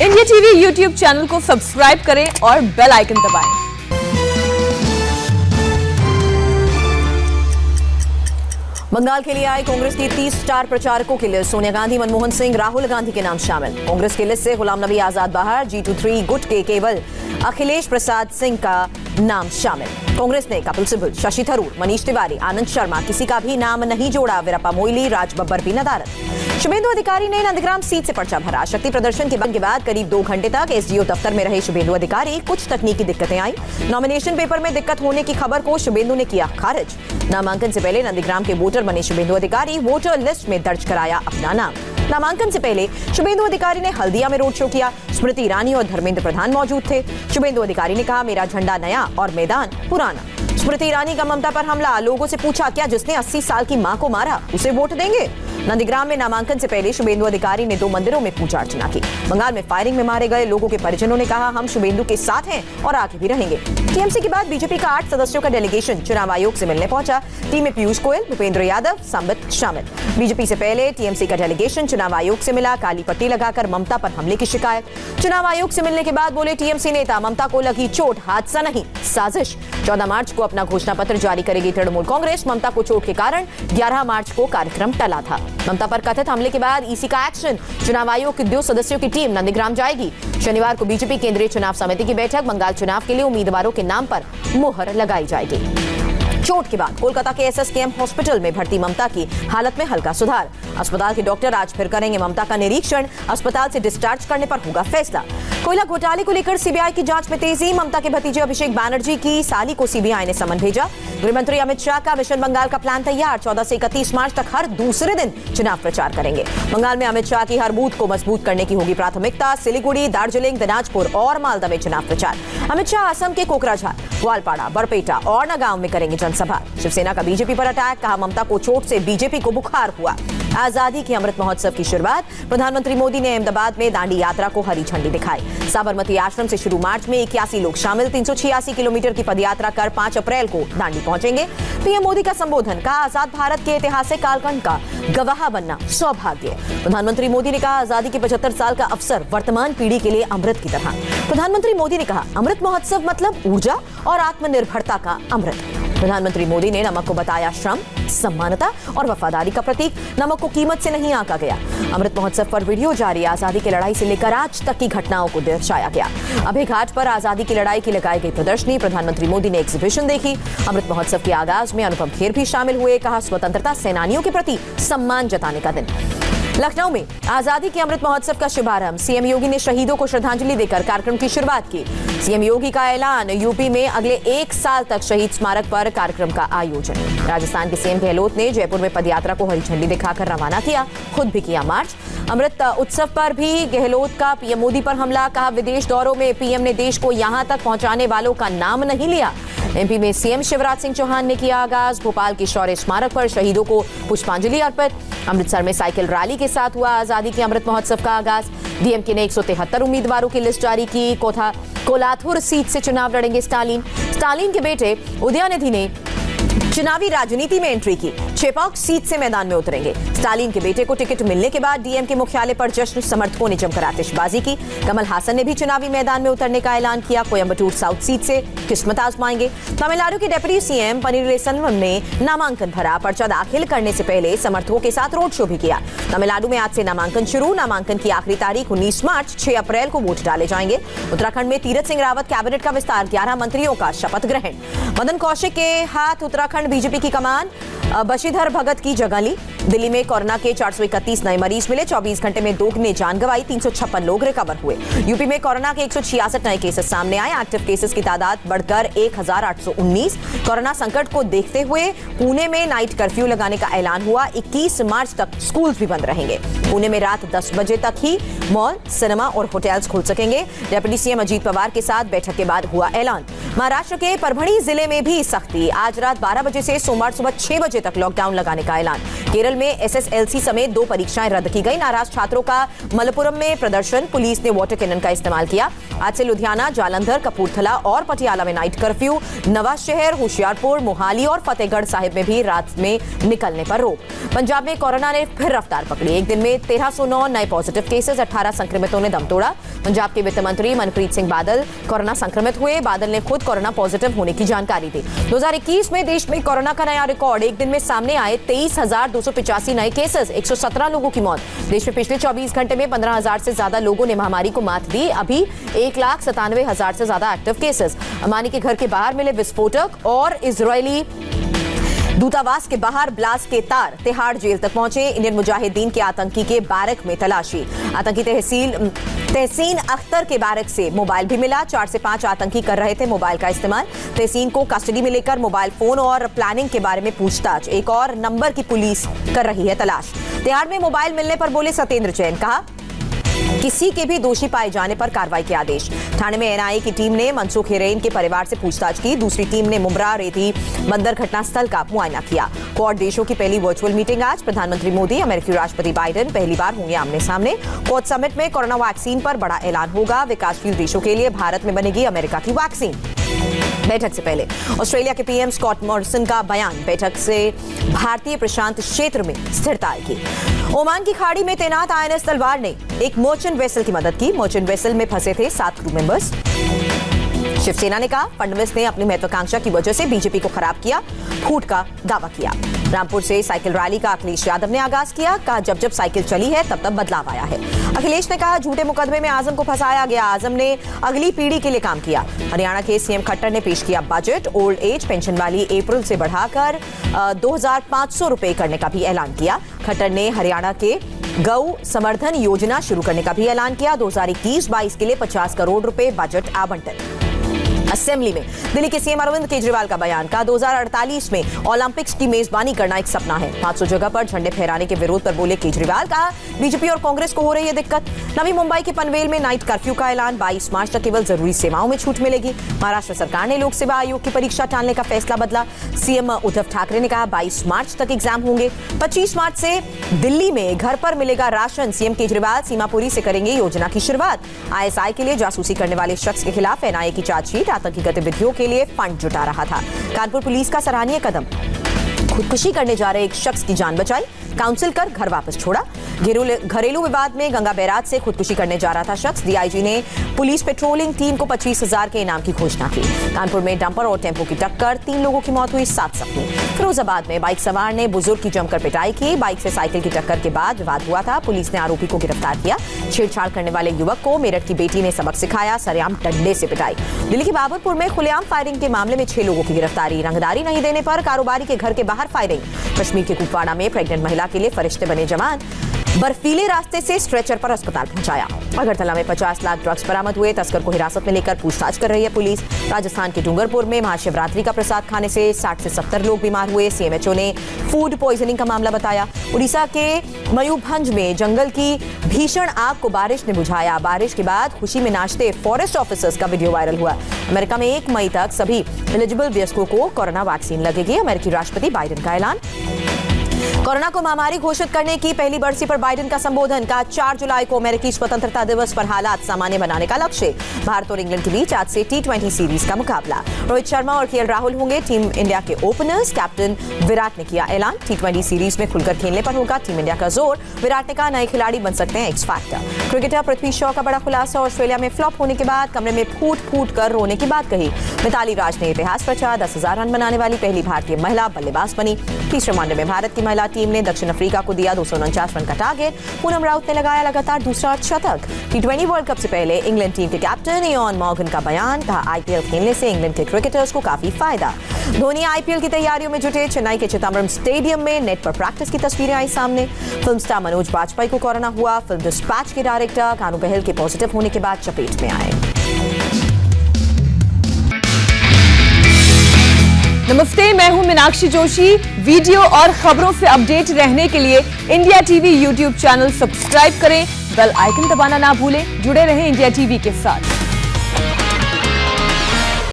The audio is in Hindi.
इंडिया टीवी यूट्यूब चैनल को सब्सक्राइब करें और बेल आइकन दबाएं। बंगाल के लिए आए कांग्रेस की 30 स्टार प्रचारकों की लिस्ट। सोनिया गांधी, मनमोहन सिंह, राहुल गांधी के नाम शामिल। कांग्रेस की लिस्ट से गुलाम नबी आजाद बाहर, G23 गुट के केवल अखिलेश प्रसाद सिंह का नाम शामिल। कांग्रेस ने कपिल सिब्बल, शशि थरूर, मनीष तिवारी, आनंद शर्मा, किसी का भी नाम नहीं जोड़ा। वीरप्पा मोइली, राज बब्बर भी नदारद। शुभेंदु अधिकारी ने नंदग्राम सीट से पर्चा भरा। शक्ति प्रदर्शन के बाद करीब 2 घंटे तक एसडीओ दफ्तर में रहे शुभेंदु अधिकारी। कुछ तकनीकी दिक्कतें आई। नॉमिनेशन पेपर में दिक्कत होने की खबर को शुभेंदु ने किया खारिज। नामांकन से पहले नंदीग्राम के वोटर बने शुभेंदु अधिकारी। वोटर लिस्ट में दर्ज कराया अपना नाम। नामांकन से पहले शुभेंदु अधिकारी ने हल्दिया में रोड शो किया। स्मृति ईरानी और धर्मेंद्र प्रधान मौजूद थे। शुभेंदु अधिकारी ने कहा, मेरा झंडा नया और मैदान पुराना। स्मृति ईरानी का ममता पर हमला। लोगों से पूछा, क्या जिसने 80 साल की मां को मारा उसे वोट देंगे? नंदीग्राम में नामांकन से पहले शुभेंदु अधिकारी ने 2 मंदिरों में पूजा अर्चना की। बंगाल में फायरिंग में मारे गए लोगों के परिजनों ने कहा, हम शुभेंदु के साथ हैं और आगे भी रहेंगे। टीएमसी के बाद बीजेपी का 8 सदस्यों का डेलीगेशन चुनाव आयोग से मिलने पहुंचा। टीम में पीयूष गोयल, भूपेंद्र यादव, संबित शामिल। बीजेपी से पहले टीएमसी का डेलीगेशन चुनाव आयोग से मिला। काली पट्टी लगाकर ममता पर हमले की शिकायत। चुनाव आयोग से मिलने के बाद बोले टीएमसी नेता, ममता को लगी चोट, हादसा नहीं, साजिश। 14 मार्च को अपना घोषणा पत्र जारी करेगी तृणमूल कांग्रेस। ममता को चोट के कारण 11 मार्च को कार्यक्रम टला था। ममता पर कथित हमले के बाद ईसी का एक्शन। चुनाव आयोग की 2 सदस्यों की टीम नंदीग्राम जाएगी। शनिवार को बीजेपी केंद्रीय चुनाव समिति की बैठक। बंगाल चुनाव के लिए उम्मीदवारों के नाम पर मुहर लगाई जाएगी। चोट के बाद कोलकाता के एसएसकेएम हॉस्पिटल में भर्ती ममता की हालत में हल्का सुधार। अस्पताल के डॉक्टर आज फिर करेंगे ममता का निरीक्षण। अस्पताल से डिस्चार्ज करने पर होगा फैसला। कोयला घोटाले को लेकर सीबीआई की जांच में तेजी। ममता के भतीजे अभिषेक बैनर्जी की साली को सीबीआई ने समन भेजा। गृहमंत्री अमित शाह का मिशन बंगाल का प्लान तैयार। 14 से 31 मार्च तक हर दूसरे दिन चुनाव प्रचार करेंगे। बंगाल में अमित शाह की हर बूथ को मजबूत करने की होगी प्राथमिकता। सिलीगुड़ी, दार्जिलिंग, दिनाजपुर और मालदा में चुनाव प्रचार। अमित शाह असम के कोकराझार, ग्वालपाड़ा, बरपेटा और नगांव में करेंगे जनसभा। शिवसेना का बीजेपी पर अटैक। कहा, ममता को चोट से बीजेपी को बुखार हुआ। आजादी के अमृत महोत्सव की शुरुआत। प्रधानमंत्री मोदी ने अहमदाबाद में दांडी यात्रा को हरी झंडी दिखाई। साबरमती आश्रम से शुरू मार्च में 81 लोग शामिल। 386 किलोमीटर की पदयात्रा कर 5 अप्रैल को दांडी पहुंचेंगे। पीएम मोदी का संबोधन। कहा, आजाद भारत के ऐतिहासिक कालखंड का गवाह बनना सौभाग्य। प्रधानमंत्री मोदी ने कहा, आजादी के 75 साल का अवसर वर्तमान पीढ़ी के लिए अमृत की तरह। प्रधानमंत्री मोदी ने कहा, अमृत महोत्सव मतलब ऊर्जा और आत्मनिर्भरता का अमृत। प्रधानमंत्री मोदी ने नमक को बताया श्रम, सम्मानता और वफादारी का प्रतीक। नमक को कीमत से नहीं आंका गया। अमृत महोत्सव पर वीडियो जारी। आजादी की लड़ाई से लेकर आज तक की घटनाओं को दर्शाया गया। अभय घाट पर आजादी की लड़ाई की लगाई गई प्रदर्शनी। प्रधानमंत्री मोदी ने एग्जीबिशन देखी। अमृत महोत्सव के आगाज में अनुपम खेर भी शामिल हुए। कहा, स्वतंत्रता सेनानियों के प्रति सम्मान जताने का दिन। लखनऊ में आजादी के अमृत महोत्सव का शुभारंभ। सीएम योगी ने शहीदों को श्रद्धांजलि देकर कार्यक्रम की शुरुआत की। सीएम योगी का ऐलान, यूपी में अगले 1 साल तक शहीद स्मारक पर कार्यक्रम का आयोजन। राजस्थान के सीएम गहलोत ने जयपुर में पदयात्रा को हरी झंडी दिखाकर रवाना किया। खुद भी किया मार्च। अमृत उत्सव पर भी गहलोत का पीएम मोदी पर हमला। कहा, विदेश दौरों में पीएम ने देश को यहां तक पहुंचाने वालों का नाम नहीं लिया। एमपी में सीएम शिवराज सिंह चौहान ने किया आगाज। भोपाल के शौर्य स्मारक पर शहीदों को पुष्पांजलि अर्पित। अमृतसर में साइकिल रैली के साथ हुआ आजादी के अमृत महोत्सव का आगाज। डीएमके ने 173 उम्मीदवारों की लिस्ट जारी की। कोलाथुर सीट से चुनाव लड़ेंगे स्टालिन के बेटे उदयनिधि ने चुनावी राजनीति में एंट्री की। चेपाक सीट से मैदान में उतरेंगे। स्टालिन के बेटे को टिकट मिलने के बाद डीएमके मुख्यालय पर जश्न। समर्थकों ने जमकर आतिशबाजी की। कमल हासन ने भी चुनावी मैदान में उतरने का ऐलान किया। कोयम्बटूर साउथ सीट से किस्मत आजमाएंगे। तमिलनाडु के डिप्टी सीएम पनीरसेल्वम ने नामांकन भरा। पर्चा दाखिल करने से पहले समर्थकों के साथ रोड शो भी किया। तमिलनाडु में आज से नामांकन शुरू। नामांकन की आखिरी तारीख 19 मार्च। 6 अप्रैल को वोट डाले जाएंगे। उत्तराखंड में तीरथ सिंह रावत कैबिनेट का विस्तार। 11 मंत्रियों का शपथ ग्रहण। मदन कौशिक के हाथ उत्तराखंड बीजेपी की कमान। बशीधर भगत की जगह ली। दिल्ली में कोरोना के 431 नए मरीज मिले। 24 घंटे में 2 ने जान गंवाई। 356 लोग रिकवर हुए। यूपी में कोरोना के 166 नए केसेस सामने आए। एक्टिव केसेस की तादाद बढ़कर 1819। कोरोना संकट को देखते हुए पुणे में नाइट कर्फ्यू लगाने का ऐलान हुआ। 21 मार्च तक स्कूल भी बंद रहेंगे। पुणे में रात 10 बजे तक ही मॉल, सिनेमा और होटल्स खुल सकेंगे। डिप्टी सीएम अजीत पवार के साथ बैठक के बाद हुआ ऐलान। महाराष्ट्र के परभणी जिले में भी सख्ती। आज रात 12 बजे से सोमवार सुबह 6 बजे बजे तक लॉकडाउन लगाने का ऐलान। केरल में एसएसएलसी समेत 2 परीक्षाएं रद्द की गई। नाराज छात्रों का मलप्पुरम में प्रदर्शन, पुलिस ने वाटर कैनन का इस्तेमाल किया। आज से लुधियाना, जालंधर, कपूरथला और पटियाला में नाइट कर्फ्यू। नवाशहर, होशियारपुर, मोहाली और फतेहगढ़ साहिब में भी रात में निकलने पर रोक। पंजाब में कोरोना ने फिर रफ्तार पकड़ी। एक दिन में 1309 नए पॉजिटिव केसेस, 18 संक्रमितों ने दम तोड़ा। पंजाब के वित्त मंत्री मनप्रीत सिंह बादल कोरोना संक्रमित हुए। बादल ने खुद कोरोना पॉजिटिव होने की जानकारी दी। 2021 में देश में कोरोना का नया रिकॉर्ड। एक दिन में सामने आए 23,285 नए केसेस, 117 लोगों की मौत। देश में पिछले 24 घंटे में 15,000 से ज्यादा लोगों ने महामारी को मात दी। अभी 1,97,000 से ज्यादा एक्टिव केसेस। अमानी के घर के बाहर मिले विस्फोटक और इजरायली दूतावास के बाहर ब्लास्ट के तार। तिहाड़ जेल तक पहुंचे। इंडियन मुजाहिदीन के आतंकी के बैरक में तलाशी। आतंकी तहसीन अख्तर के बैरक से मोबाइल भी मिला। 4 से 5 आतंकी कर रहे थे मोबाइल का इस्तेमाल। तहसीन को कस्टडी में लेकर मोबाइल फोन और प्लानिंग के बारे में पूछताछ। एक और नंबर की पुलिस कर रही है तलाश। तिहाड़ में मोबाइल मिलने पर बोले सत्येंद्र जैन, कहा किसी के भी दोषी पाए जाने पर कार्रवाई के आदेश। थाने में एनआईए की टीम ने मनसुख हिरेन के परिवार से पूछताछ की। दूसरी टीम ने मुमरा रेती बंदर घटनास्थल का मुआयना किया। क्वाड देशों की पहली वर्चुअल मीटिंग आज। प्रधानमंत्री मोदी, अमेरिकी राष्ट्रपति बाइडेन पहली बार होंगे आमने सामने। क्वाड समिट में कोरोना वैक्सीन पर बड़ा ऐलान होगा। विकासशील देशों के लिए भारत में बनेगी अमेरिका की वैक्सीन। बैठक से पहले ऑस्ट्रेलिया के पीएम स्कॉट मॉरिसन का बयान। बैठक से भारतीय प्रशांत क्षेत्र में स्थिरता आएगी। ओमान की खाड़ी में तैनात आईएनएस तलवार ने एक मर्चेंट वेसल की मदद की। मर्चेंट वेसल में फंसे थे 7 क्रू मेंबर्स। शिवसेना ने कहा फडणवीस ने अपनी महत्वाकांक्षा की वजह से बीजेपी को खराब किया, फूट का दावा किया। रामपुर से साइकिल रैली का अखिलेश यादव ने आगाज किया। कहा जब जब साइकिल चली है तब तब बदलाव आया है। अखिलेश ने कहा झूठे मुकदमे में आजम को फंसाया गया। आजम ने अगली पीढ़ी के लिए काम किया। हरियाणा के सीएम खट्टर ने पेश किया बजट। ओल्ड एज पेंशन वाली अप्रैल से बढ़ाकर 2,500 रुपए करने का भी ऐलान किया। खट्टर ने हरियाणा के गौ संवर्धन योजना शुरू करने का भी ऐलान किया। 2021-22 के लिए 50 करोड़ रुपए बजट आवंटन। असेंबली में दिल्ली के सीएम अरविंद केजरीवाल का बयान। का 2048 में ओलंपिक्स की मेजबानी करना एक सपना है। 500 जगह पर झंडे फहराने के विरोध पर बोले केजरीवाल। कहा बीजेपी और कांग्रेस को हो रही है दिक्कत। नवी मुंबई के पनवेल में नाइट कर्फ्यू का ऐलान। 22 मार्च तक केवल जरूरी सेवाओं में छूट मिलेगी। महाराष्ट्र सरकार ने लोक सेवा आयोग की परीक्षा टालने का फैसला बदला। सीएम उद्धव ठाकरे ने कहा 22 मार्च तक एग्जाम होंगे। 25 मार्च से दिल्ली में घर पर मिलेगा राशन। सीएम केजरीवाल सीमापुरी से करेंगे योजना की शुरुआत। आईएसआई के लिए जासूसी करने वाले शख्स के खिलाफ एनआईए की चार्जशीट। आतंकी गतिविधियों के लिए फंड जुटा रहा था। कानपुर पुलिस का सराहनीय कदम। खुदकुशी करने जा रहे एक शख्स की जान बचाई। काउंसिल कर घर वापस छोड़ा। घरेलू विवाद में गंगा बैराज से खुदकुशी करने जा रहा था शख्स। डीआईजी ने पुलिस पेट्रोलिंग टीम को 25,000 के इनाम की घोषणा की। कानपुर में डंपर और टेंपो की टक्कर, 3 लोगों की मौत हुई, 7 जख्मी। फिरोजाबाद में बाइक सवार ने बुजुर्ग की जमकर पिटाई की। बाइक से साइकिल की टक्कर के बाद विवाद हुआ था। पुलिस ने आरोपी को गिरफ्तार किया। छेड़छाड़ करने वाले युवक को मेरठ की बेटी ने सबक सिखाया। सरेआम डंडे से पिटाई। दिल्ली के बाबरपुर में खुलेआम फायरिंग के मामले में 6 लोगों की गिरफ्तारी। रंगदारी नहीं देने पर कारोबारी के घर के बाहर फायरिंग। कश्मीर के कुपवाड़ा में प्रेग्नेंट महिला के लिए फरिश्ते बने जवान। बर्फीले रास्ते से स्ट्रेचर पर अस्पताल पहुंचाया। अगरतला में 50 लाख ड्रग्स बरामद हुए। तस्कर को हिरासत में लेकर पूछताछ कर रही है पुलिस। राजस्थान के डूंगरपुर में महाशिवरात्रि का प्रसाद खाने से 60 से 70 लोग बीमार हुए। सीएमएचओ ने फूड पॉइजनिंग का मामला बताया। उड़ीसा के मयूरभंज में जंगल की भीषण आग को बारिश ने बुझाया। बारिश के बाद खुशी में नाचते फॉरेस्ट ऑफिसर्स का वीडियो वायरल हुआ। अमेरिका में 1 मई तक सभी एलिजिबल वयस्कों को कोरोना वैक्सीन लगेगी। अमेरिकी राष्ट्रपति बाइडेन का ऐलान। कोरोना को महामारी घोषित करने की पहली बरसी पर बाइडेन का संबोधन। का 4 जुलाई को अमेरिकी स्वतंत्रता दिवस पर हालात सामान्य बनाने का लक्ष्य। भारत और इंग्लैंड के बीच आज से T20 सीरीज का मुकाबला। रोहित शर्मा और केएल राहुल होंगे टीम इंडिया के ओपनर्स। कैप्टन विराट ने किया ऐलान। T20 सीरीज में खुलकर खेलने पर होगा टीम इंडिया का जोर। विराट ने कहा नए खिलाड़ी बन सकते हैं x factor. Cricketer Prithvi Shaw का बड़ा खुलासा। ऑस्ट्रेलिया में फ्लॉप होने के बाद कमरे में फूट फूट कर रोने की बात कही। मिताली राज ने इतिहास रचा। 10,000 रन बनाने वाली पहली भारतीय महिला बल्लेबाज बनी। तीसरे वनडे में भारत की महिला टीम ने दक्षिण अफ्रीका को दिया 249 रन का टारगेट। पूनम राउत ने लगाया लगातार दूसरा शतक। T20 वर्ल्ड कप से पहले इंग्लैंड टीम के कैप्टन इयान मॉर्गन का बयान। कहा आईपीएल खेलने से इंग्लैंड के क्रिकेटर्स को काफी फायदा। धोनी आईपीएल की तैयारियों में जुटे। चेन्नई के चिदम्बरम स्टेडियम में नेट पर प्रैक्टिस की तस्वीरें आई सामने। फिल्म स्टार मनोज बाजपेयी को कोरोना हुआ। फिल्म डिस्पैच के डायरेक्टर कानू बहल के पॉजिटिव होने के बाद चपेट में आए। नमस्ते, मैं हूं मीनाक्षी जोशी। वीडियो और खबरों से अपडेट रहने के लिए India TV YouTube channel subscribe करें। बेल आइकन दबाना ना भूलें। जुड़े रहें इंडिया टीवी के साथ।